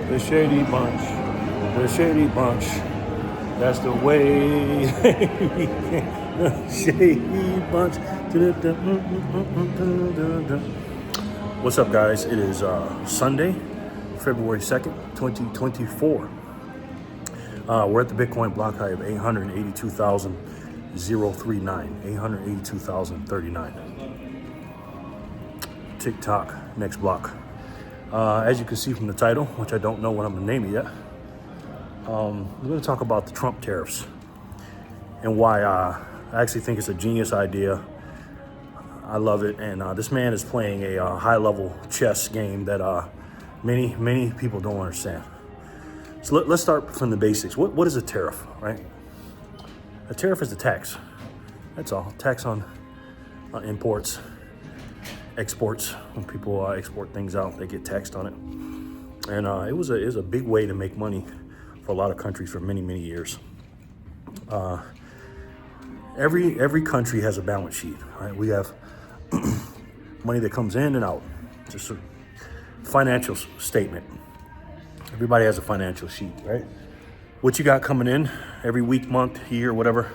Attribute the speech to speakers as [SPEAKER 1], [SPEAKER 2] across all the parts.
[SPEAKER 1] The Shady Bunch. The Shady Bunch. That's the way. The Shady Bunch. What's up, guys? It is Sunday, February 2nd, 2024. We're at the Bitcoin block high of 882,039. 882,039. TikTok, next block. As you can see from the title, which I don't know what I'm going to name it yet, we're going to talk about the Trump tariffs and why I actually think it's a genius idea. I love it, and this man is playing a high-level chess game that many people don't understand. So let's start from the basics. What is a tariff, right? A tariff is a tax. That's all. Tax on imports, exports. When people export things out, they get taxed on it. And it was a big way to make money for a lot of countries for many years. Every country has a balance sheet, right? We have money that comes in and out, just a financial statement. Everybody has a financial sheet, right? What you got coming in every week, month, year, whatever,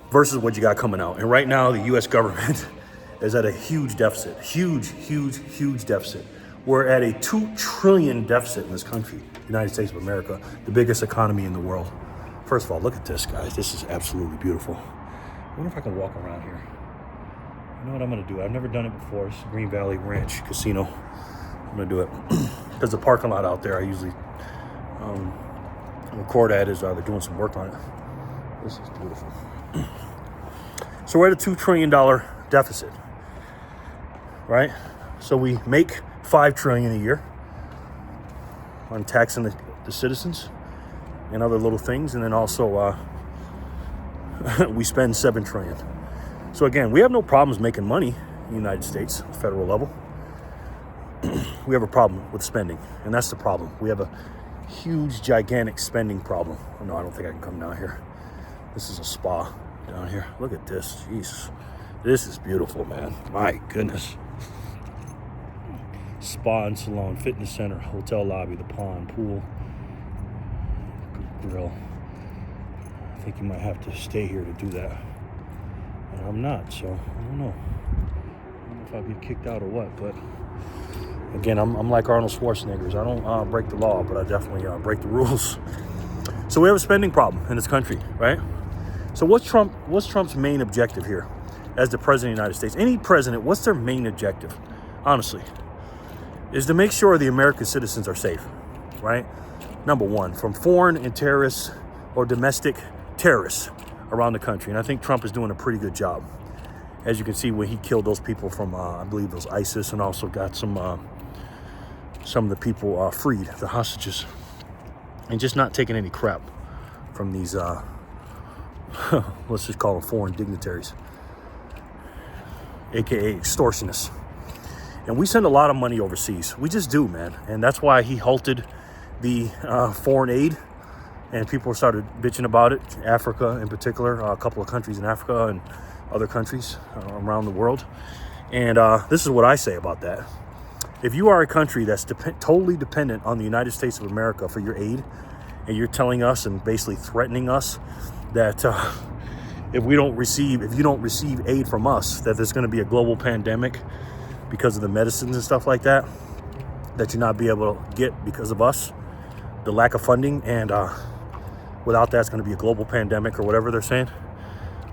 [SPEAKER 1] versus what you got coming out. And right now, the U.S. government is at a huge deficit, huge deficit. We're at a $2 trillion deficit in this country, United States of America, the biggest economy in the world. First of all, look at this, guys. This is absolutely beautiful. I wonder if I can walk around here. You know what I'm gonna do? I've never done it before. It's Green Valley Ranch Casino. I'm gonna do it. There's a parking lot out there I usually record at as they're doing some work on it. This is beautiful. So we're at a $2 trillion deficit, right? So we make $5 trillion a year on taxing the citizens and other little things, and then also we spend $7 trillion. So again, we have no problems making money in the United States, federal level. We have a problem with spending, and that's the problem. We have a huge, gigantic spending problem. Oh, no, I don't think I can come down here. This is a spa down here. Look at this, Jesus. This is beautiful, man. My goodness. Spa and salon, fitness center, hotel lobby, the pond, pool, grill. I think you might have to stay here to do that. And I'm not, so I don't know. I don't know if I'll get kicked out or what, but again, I'm like Arnold Schwarzenegger. I don't break the law, but I definitely break the rules. So we have a spending problem in this country, right? So what's Trump's main objective here as the president of the United States? Any president, what's their main objective, honestly? Is to make sure the American citizens are safe, right? Number one, from foreign and terrorists or domestic terrorists around the country. And I think Trump is doing a pretty good job. As you can see, when he killed those people from, I believe it was ISIS, and also got some of the people freed, the hostages, and just not taking any crap from these, let's just call them foreign dignitaries, AKA extortionists. And we send a lot of money overseas. We just do, man. And that's why he halted the foreign aid, and people started bitching about it. Africa in particular, a couple of countries in Africa and other countries around the world. And this is what I say about that. If you are a country that's totally dependent on the United States of America for your aid, and you're telling us and basically threatening us that if you don't receive aid from us, that there's going to be a global pandemic because of the medicines and stuff like that you're not be able to get because of us, the lack of funding, and without that, it's going to be a global pandemic or whatever they're saying.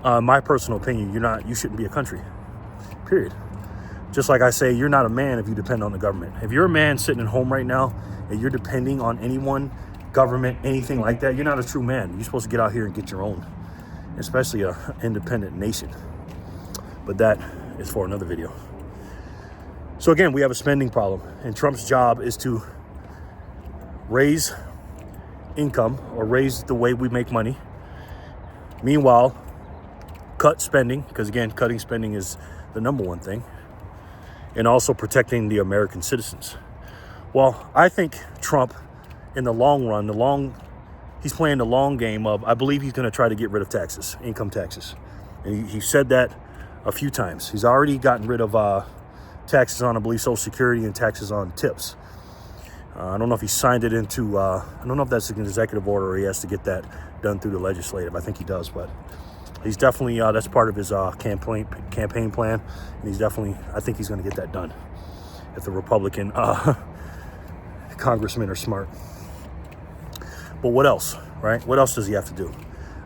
[SPEAKER 1] My personal opinion, you shouldn't be a country, period. Just like I say, you're not a man if you depend on the government. If you're a man sitting at home right now and you're depending on anyone, government, anything like that, you're not a true man. You're supposed to get out here and get your own, especially an independent nation. But that is for another video. So again, we have a spending problem, and Trump's job is to raise income or raise the way we make money. Meanwhile, cut spending, because again, cutting spending is the number one thing, and also protecting the American citizens. Well, I think Trump, in the long run, he's playing the long game of, I believe he's going to try to get rid of taxes, income taxes. And he said that a few times. He's already gotten rid of taxes on, I believe, Social Security and taxes on tips. I don't know if he signed it into, I don't know if that's an executive order or he has to get that done through the legislative. I think he does, but he's definitely, that's part of his campaign plan. And he's definitely, I think he's going to get that done if the Republican congressmen are smart. But what else, right? What else does he have to do?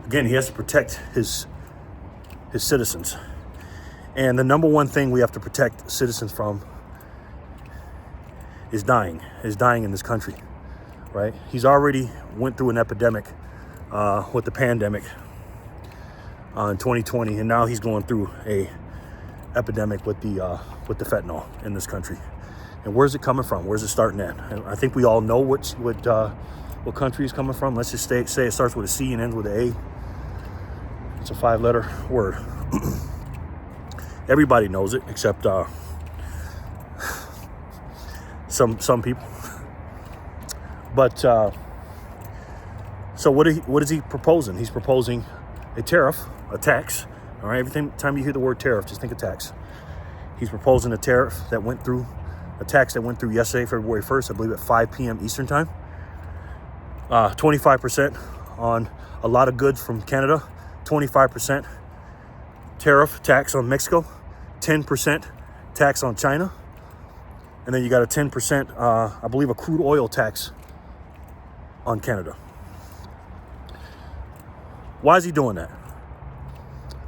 [SPEAKER 1] Again, he has to protect his citizens. And the number one thing we have to protect citizens from is dying in this country, right? He's already went through an epidemic with the pandemic in 2020, and now he's going through a epidemic with the fentanyl in this country. And where's it coming from? Where's it starting at? And I think we all know what country it's coming from. Let's just say it starts with a C and ends with an A. It's a 5-letter word. Everybody knows it except some people. But so what is he proposing? He's proposing a tariff, a tax. All right, every time you hear the word tariff, just think of tax. He's proposing a tariff that went through, a tax that went through yesterday, February 1st, I believe at 5 p.m. Eastern time. 25% on a lot of goods from Canada, 25% tariff tax on Mexico, 10% tax on China, and then you got a 10%, I believe, a crude oil tax on Canada. Why is he doing that?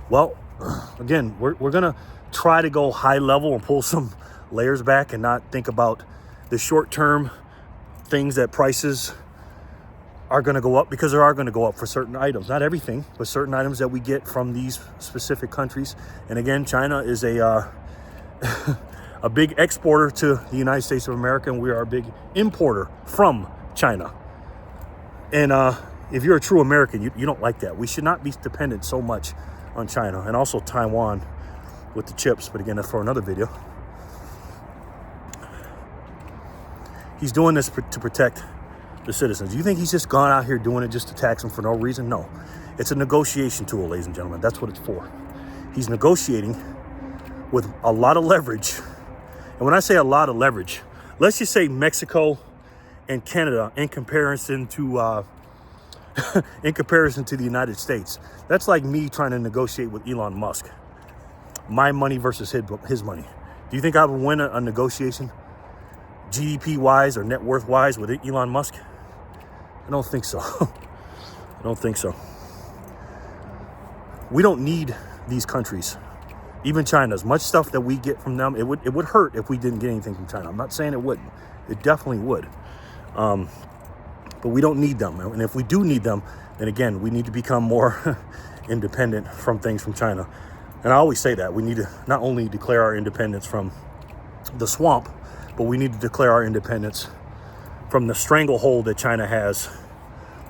[SPEAKER 1] Well, again, we're going to try to go high level and pull some layers back and not think about the short-term things that prices are going to go up, because they are going to go up for certain items. Not everything, but certain items that we get from these specific countries. And again, China is a big exporter to the United States of America, and we are a big importer from China. And if you're a true American, you don't like that. We should not be dependent so much on China, and also Taiwan with the chips. But again, that's for another video. He's doing this to protect the citizens. You think he's just gone out here doing it just to tax them for no reason? No. It's a negotiation tool, ladies and gentlemen. That's what it's for. He's negotiating with a lot of leverage. And when I say a lot of leverage, let's just say Mexico and Canada in comparison to the United States. That's like me trying to negotiate with Elon Musk. My money versus his money. Do you think I would win a negotiation GDP-wise or net worth-wise with Elon Musk? I don't think so. I don't think so. We don't need these countries. Even China, as much stuff that we get from them, it would hurt if we didn't get anything from China. I'm not saying it wouldn't. It definitely would. But we don't need them. And if we do need them, then again, we need to become more independent from things from China. And I always say that. We need to not only declare our independence from the swamp, but we need to declare our independence from the stranglehold that China has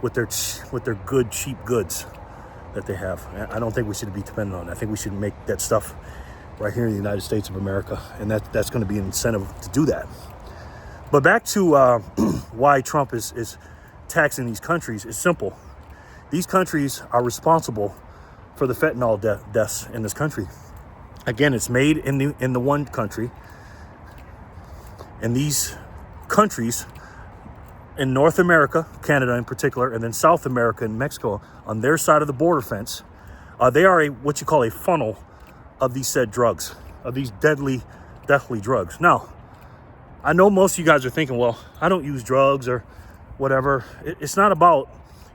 [SPEAKER 1] with their good, cheap goods that they have. I don't think we should be dependent on that. I think we should make that stuff right here in the United States of America, and that's going to be an incentive to do that. But back to why Trump is taxing these countries. It's simple. These countries are responsible for the fentanyl deaths in this country. Again, it's made in the one country, and these countries in North America, Canada in particular, and then South America and Mexico on their side of the border fence, they are what you call a funnel of these said drugs, of these deadly drugs. Now, I know most of you guys are thinking, well, I don't use drugs or whatever. It's not about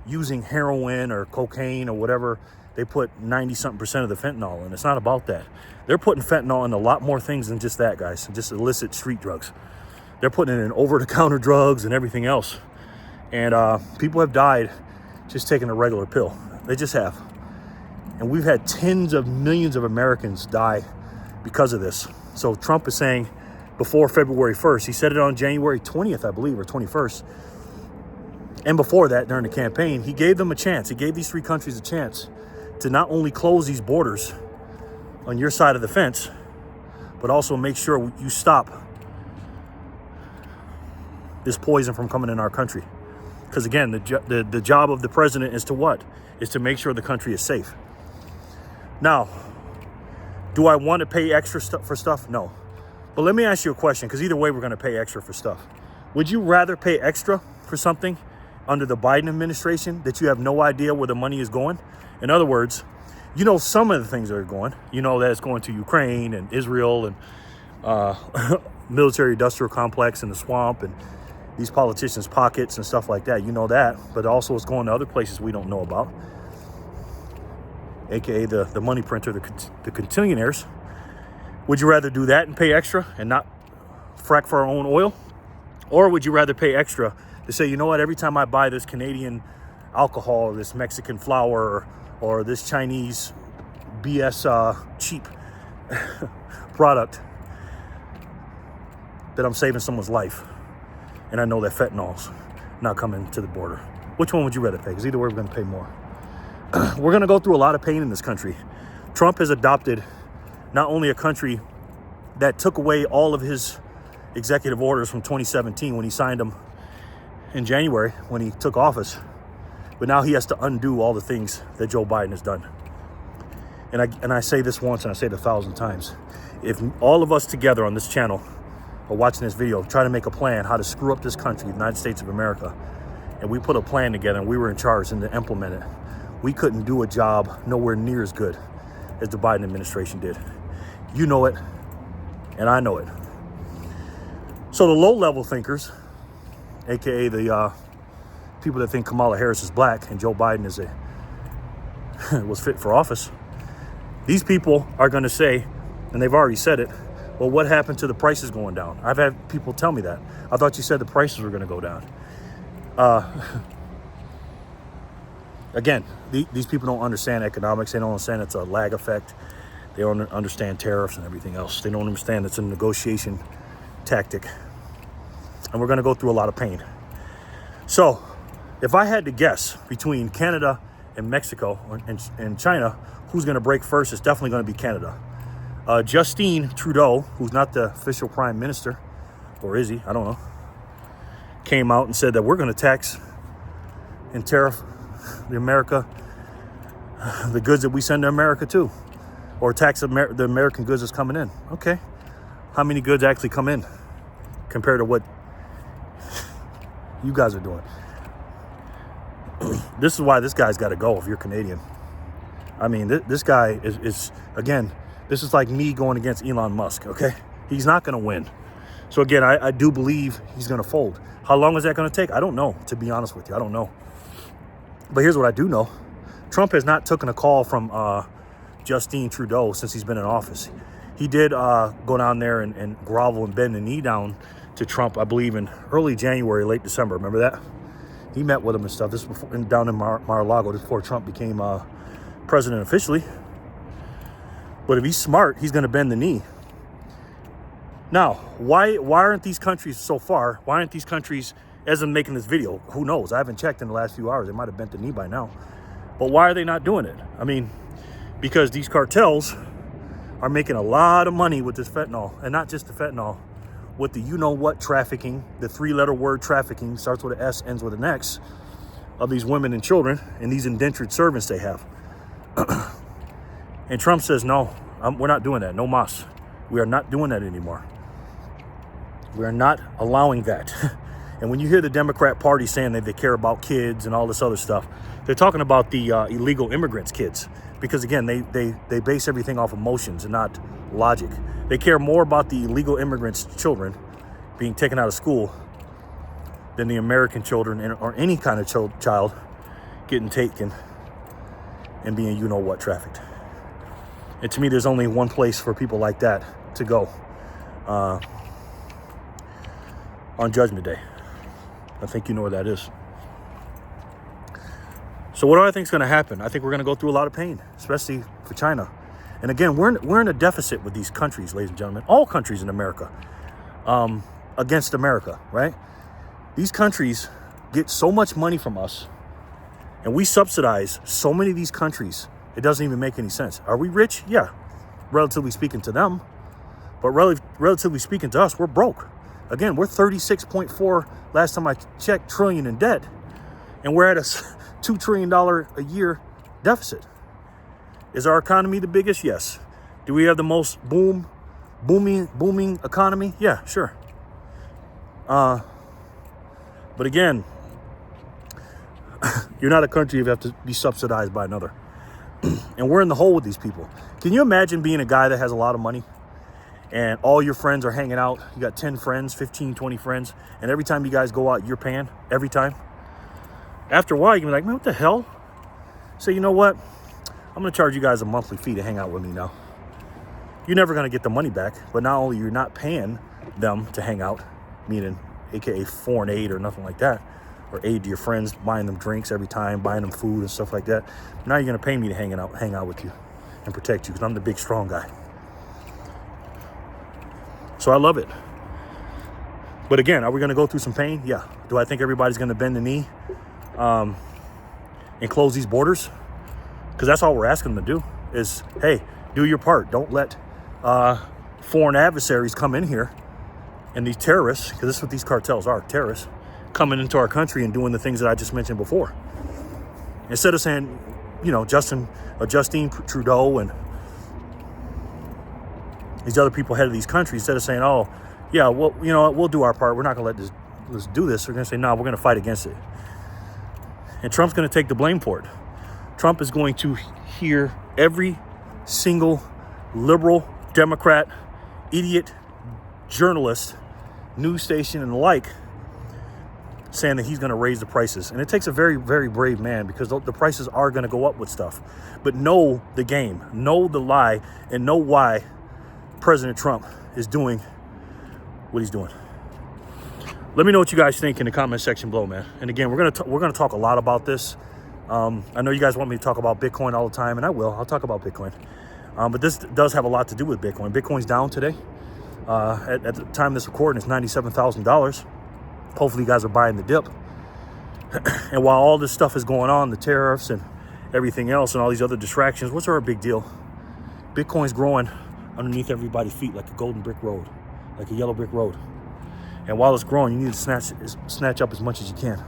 [SPEAKER 1] using heroin or cocaine or whatever they put 90-something% of the fentanyl in. It's not about that. They're putting fentanyl in a lot more things than just that, guys, just illicit street drugs. They're putting it in over-the-counter drugs and everything else. And people have died just taking a regular pill. They just have. And we've had tens of millions of Americans die because of this. So Trump is saying before February 1st, he said it on January 20th, I believe, or 21st. And before that, during the campaign, he gave them a chance. He gave these three countries a chance to not only close these borders on your side of the fence, but also make sure you stop this poison from coming in our country. Because again, the job of the president is to what? Is to make sure the country is safe. Now, do I want to pay extra for stuff? No. But let me ask you a question, because either way we're going to pay extra for stuff. Would you rather pay extra for something under the Biden administration that you have no idea where the money is going? In other words, you know some of the things that are going. You know that it's going to Ukraine and Israel and military industrial complex in the swamp and these politicians' pockets and stuff like that. You know that. But also it's going to other places we don't know about, aka the money printer, the quintillion. Would you rather do that and pay extra and not frack for our own oil? Or would you rather pay extra to say, you know what, every time I buy this Canadian alcohol or this Mexican flour or this Chinese BS cheap product, that I'm saving someone's life? And I know that fentanyl's not coming to the border. Which one would you rather pay? Because either way, we're going to pay more. We're going to go through a lot of pain in this country. Trump has adopted not only a country that took away all of his executive orders from 2017 when he signed them in January when he took office, but now he has to undo all the things that Joe Biden has done. And I say this once and I say it 1,000 times. If all of us together on this channel are watching this video, try to make a plan how to screw up this country, the United States of America, and we put a plan together and we were in charge and to implement it, we couldn't do a job nowhere near as good as the Biden administration did. You know it, and I know it. So the low-level thinkers, aka the people that think Kamala Harris is black and Joe Biden is was fit for office, these people are going to say, and they've already said it, well, what happened to the prices going down? I've had people tell me that. I thought you said the prices were going to go down. Again, these people don't understand economics. They don't understand it's a lag effect. They don't understand tariffs and everything else. They don't understand it's a negotiation tactic. And we're going to go through a lot of pain. So if I had to guess between Canada and Mexico and China, who's going to break first, it's definitely going to be Canada. Justin Trudeau, who's not the official prime minister, or is he? I don't know, came out and said that we're going to tax and tariff the goods that we send to America too, or tax the American goods that's coming in. Okay. How many goods actually come in compared to what you guys are doing? This is why this guy's got to go if you're Canadian. I mean, this guy is again, this is like me going against Elon Musk, okay? He's not going to win. So again, I do believe he's going to fold. How long is that going to take? I don't know, to be honest with you. I don't know. But here's what I do know. Trump has not taken a call from Justin Trudeau since he's been in office. He did go down there and grovel and bend the knee down to Trump, I believe, in early January, late December. Remember that? He met with him and stuff. This was before, down in Mar-a-Lago, before Trump became president officially. But if he's smart, he's going to bend the knee. Now, why aren't these countries so far? Why aren't these countries, as I'm making this video, who knows? I haven't checked in the last few hours. They might have bent the knee by now. But why are they not doing it? I mean, because these cartels are making a lot of money with this fentanyl. And not just the fentanyl, with the you-know-what trafficking, the three-letter word trafficking, starts with an S, ends with an X, of these women and children and these indentured servants they have. And Trump says, no, we're not doing that. No mas. We are not doing that anymore. We are not allowing that. And when you hear the Democrat Party saying that they care about kids and all this other stuff, they're talking about the illegal immigrants' kids. Because again, they base everything off emotions and not logic. They care more about the illegal immigrants' children being taken out of school than the American children or any kind of child getting taken and being you-know-what trafficked. And to me, there's only one place for people like that to go on Judgment Day. I think you know where that is. So what do I think is going to happen? I think we're going to go through a lot of pain, especially for China. And again, we're in a deficit with these countries, ladies and gentlemen, all countries in America, against America, right? These countries get so much money from us, and we subsidize so many of these countries. It doesn't even make any sense. Are we rich? Yeah, relatively speaking to them. But relatively speaking to us, we're broke. Again, we're 36.4, last time I checked, trillion in debt. And we're at a $2 trillion a year deficit. Is our economy the biggest? Yes. Do we have the most booming economy? Yeah, sure. But again, you're not a country you have to be subsidized by another. And we're in the hole with these people. Can you imagine being a guy that has a lot of money and all your friends are hanging out? You got 10 friends, 15, 20 friends. And every time you guys go out, you're paying every time. After a while, you're gonna be like, man, what the hell? So you know what? I'm gonna charge you guys a monthly fee to hang out with me now. You're never gonna get the money back, but not only you're not paying them to hang out, meaning AKA foreign aid or nothing like that, or aid to your friends, buying them drinks every time, buying them food and stuff like that. Now you're gonna pay me to hang out with you and protect you because I'm the big, strong guy. So I love it. But again, are we gonna go through some pain? Yeah. Do I think everybody's gonna bend the knee and close these borders? Because that's all we're asking them to do is, hey, do your part. Don't let foreign adversaries come in here and these terrorists, because this is what these cartels are, terrorists, coming into our country and doing the things that I just mentioned before. Instead of saying, you know, Justine Trudeau and these other people head of these countries, instead of saying, oh, yeah, well, you know what, we'll do our part. We're not going to let's do this. We're going to say, no, we're going to fight against it. And Trump's going to take the blame for it. Trump is going to hear every single liberal, Democrat, idiot, journalist, news station, and the like saying that he's going to raise the prices. And it takes a very, very brave man because the prices are going to go up with stuff. But know the game, know the lie, and know why President Trump is doing what he's doing. Let me know what you guys think in the comment section below, man. And again, we're gonna talk a lot about this. I know you guys want me to talk about Bitcoin all the time, and I will. I'll talk about Bitcoin. But this does have a lot to do with Bitcoin. Bitcoin's down today. At the time of this recording, it's $97,000. Hopefully you guys are buying the dip. And while all this stuff is going on, the tariffs and everything else and all these other distractions, what's our big deal? Bitcoin's growing underneath everybody's feet like a golden brick road, like a yellow brick road. And while it's growing, you need to snatch up as much as you can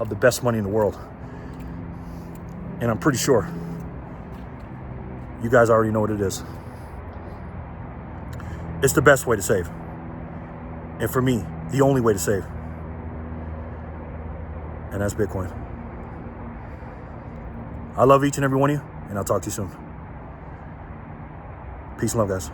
[SPEAKER 1] of the best money in the world. And I'm pretty sure you guys already know what it is. It's the best way to save. And for me, the only way to save. And that's Bitcoin. I love each and every one of you, and I'll talk to you soon. Peace and love, guys.